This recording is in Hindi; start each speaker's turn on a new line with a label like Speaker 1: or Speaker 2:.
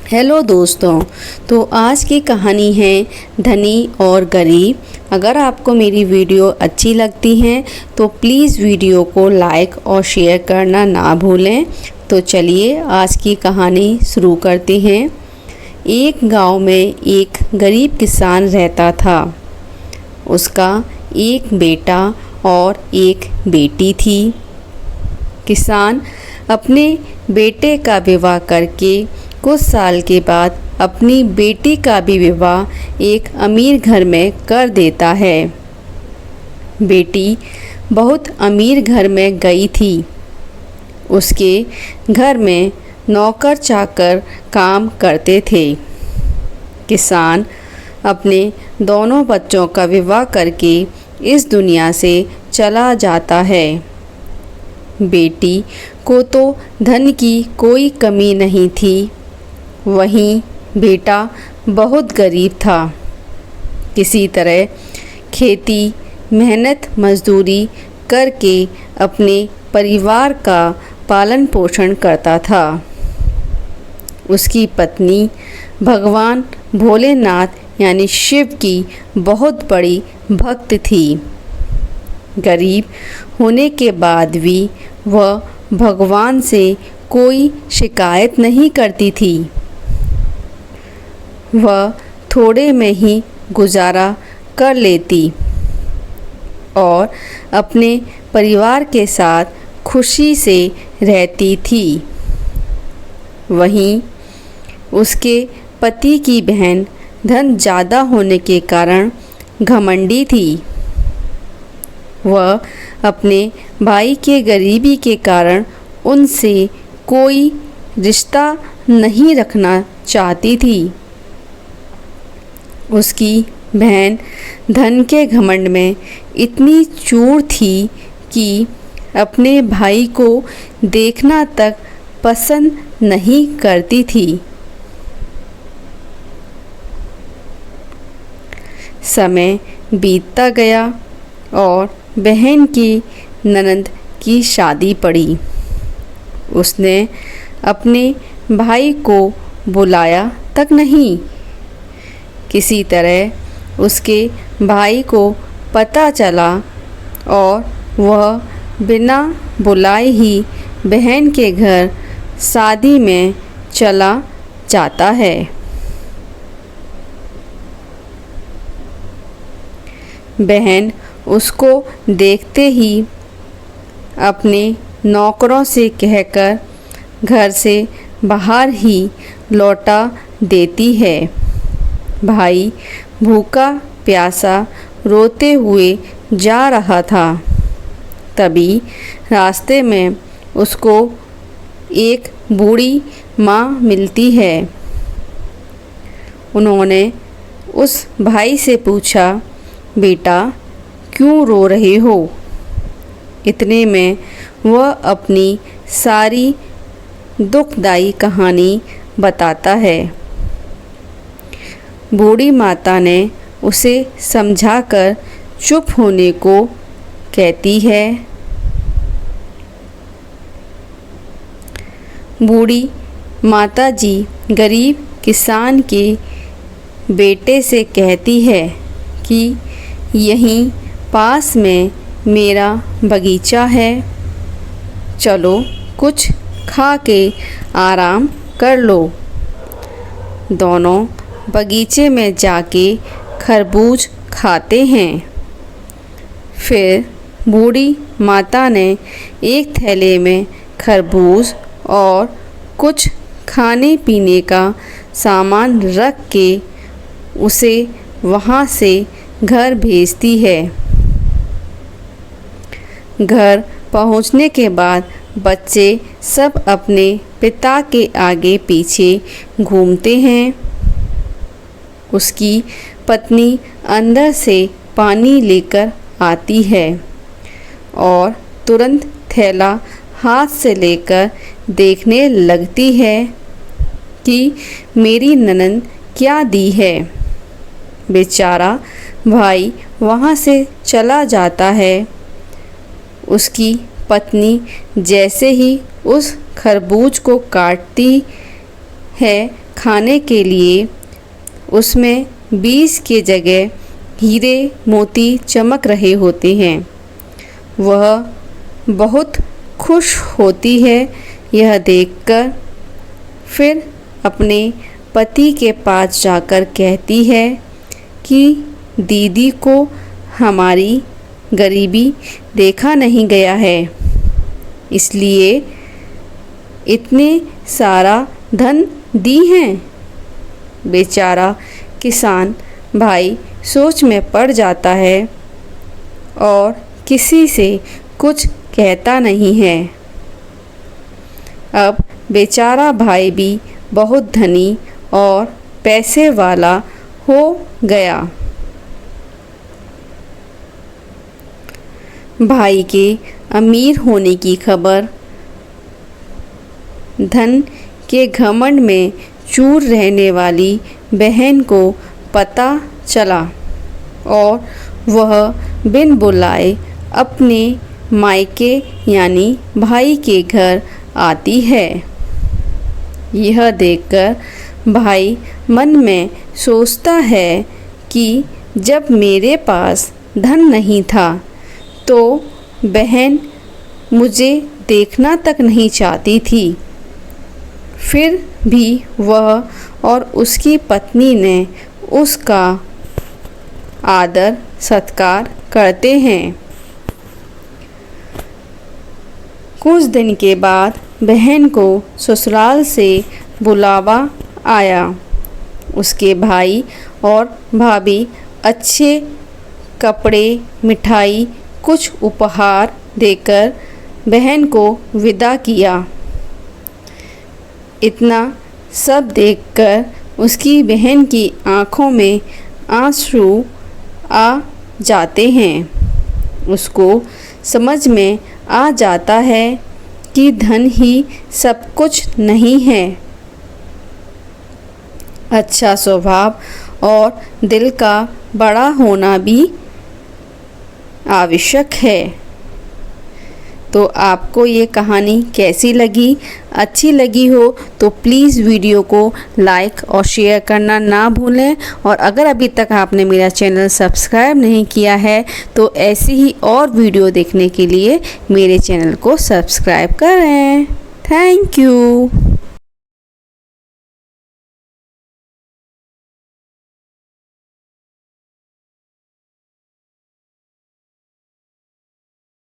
Speaker 1: हेलो दोस्तों। तो आज की कहानी है धनी और गरीब। अगर आपको मेरी वीडियो अच्छी लगती है तो प्लीज़ वीडियो को लाइक और शेयर करना ना भूलें। तो चलिए आज की कहानी शुरू करते हैं। एक गांव में एक गरीब किसान रहता था। उसका एक बेटा और एक बेटी थी। किसान अपने बेटे का विवाह करके कुछ साल के बाद अपनी बेटी का भी विवाह एक अमीर घर में कर देता है। बेटी बहुत अमीर घर में गई थी। उसके घर में नौकर चाकर काम करते थे। किसान अपने दोनों बच्चों का विवाह करके इस दुनिया से चला जाता है। बेटी को तो धन की कोई कमी नहीं थी, वहीं बेटा बहुत गरीब था। किसी तरह खेती मेहनत मजदूरी करके अपने परिवार का पालन पोषण करता था। उसकी पत्नी भगवान भोलेनाथ यानी शिव की बहुत बड़ी भक्त थी। गरीब होने के बाद भी वह भगवान से कोई शिकायत नहीं करती थी। वह थोड़े में ही गुजारा कर लेती और अपने परिवार के साथ खुशी से रहती थी। वहीं उसके पति की बहन धन ज़्यादा होने के कारण घमंडी थी। वह अपने भाई के गरीबी के कारण उनसे कोई रिश्ता नहीं रखना चाहती थी। उसकी बहन धन के घमंड में इतनी चूर थी कि अपने भाई को देखना तक पसंद नहीं करती थी। समय बीतता गया और बहन की ननद की शादी पड़ी। उसने अपने भाई को बुलाया तक नहीं। किसी तरह उसके भाई को पता चला और वह बिना बुलाए ही बहन के घर शादी में चला जाता है। बहन उसको देखते ही अपने नौकरों से कहकर घर से बाहर ही लौटा देती है। भाई भूखा प्यासा रोते हुए जा रहा था। तभी रास्ते में उसको एक बूढ़ी माँ मिलती है। उन्होंने उस भाई से पूछा, बेटा क्यों रो रहे हो? इतने में वह अपनी सारी दुखदाई कहानी बताता है। बूढ़ी माता ने उसे समझाकर चुप होने को कहती है। बूढ़ी माता जी गरीब किसान के बेटे से कहती है कि यहीं पास में मेरा बगीचा है, चलो कुछ खा के आराम कर लो। दोनों बगीचे में जाके खरबूज खाते हैं। फिर बूढ़ी माता ने एक थैले में खरबूज और कुछ खाने पीने का सामान रख के उसे वहाँ से घर भेजती है। घर पहुँचने के बाद बच्चे सब अपने पिता के आगे पीछे घूमते हैं। उसकी पत्नी अंदर से पानी लेकर आती है और तुरंत थैला हाथ से लेकर देखने लगती है कि मेरी ननद क्या दी है। बेचारा भाई वहाँ से चला जाता है। उसकी पत्नी जैसे ही उस खरबूज को काटती है खाने के लिए, उसमें बीज के जगह हीरे मोती चमक रहे होते हैं। वह बहुत खुश होती है यह देखकर। फिर अपने पति के पास जाकर कहती है कि दीदी को हमारी गरीबी देखा नहीं गया है, इसलिए इतने सारा धन दी हैं। बेचारा किसान भाई सोच में पड़ जाता है और किसी से कुछ कहता नहीं है। अब बेचारा भाई भी बहुत धनी और पैसे वाला हो गया। भाई के अमीर होने की खबर धन के घमंड में चूर रहने वाली बहन को पता चला और वह बिन बुलाए अपने मायके यानी भाई के घर आती है। यह देखकर भाई मन में सोचता है कि जब मेरे पास धन नहीं था तो बहन मुझे देखना तक नहीं चाहती थी, फिर भी वह और उसकी पत्नी ने उसका आदर सत्कार करते हैं। कुछ दिन के बाद बहन को ससुराल से बुलावा आया। उसके भाई और भाभी अच्छे कपड़े, मिठाई, कुछ उपहार देकर बहन को विदा किया। इतना सब देखकर उसकी बहन की आँखों में आंसू आ जाते हैं। उसको समझ में आ जाता है कि धन ही सब कुछ नहीं है, अच्छा स्वभाव और दिल का बड़ा होना भी आवश्यक है। तो आपको ये कहानी कैसी लगी? अच्छी लगी हो तो प्लीज़ वीडियो को लाइक और शेयर करना ना भूलें। और अगर अभी तक आपने मेरा चैनल सब्सक्राइब नहीं किया है तो ऐसी ही और वीडियो देखने के लिए मेरे चैनल को सब्सक्राइब करें। Thank you.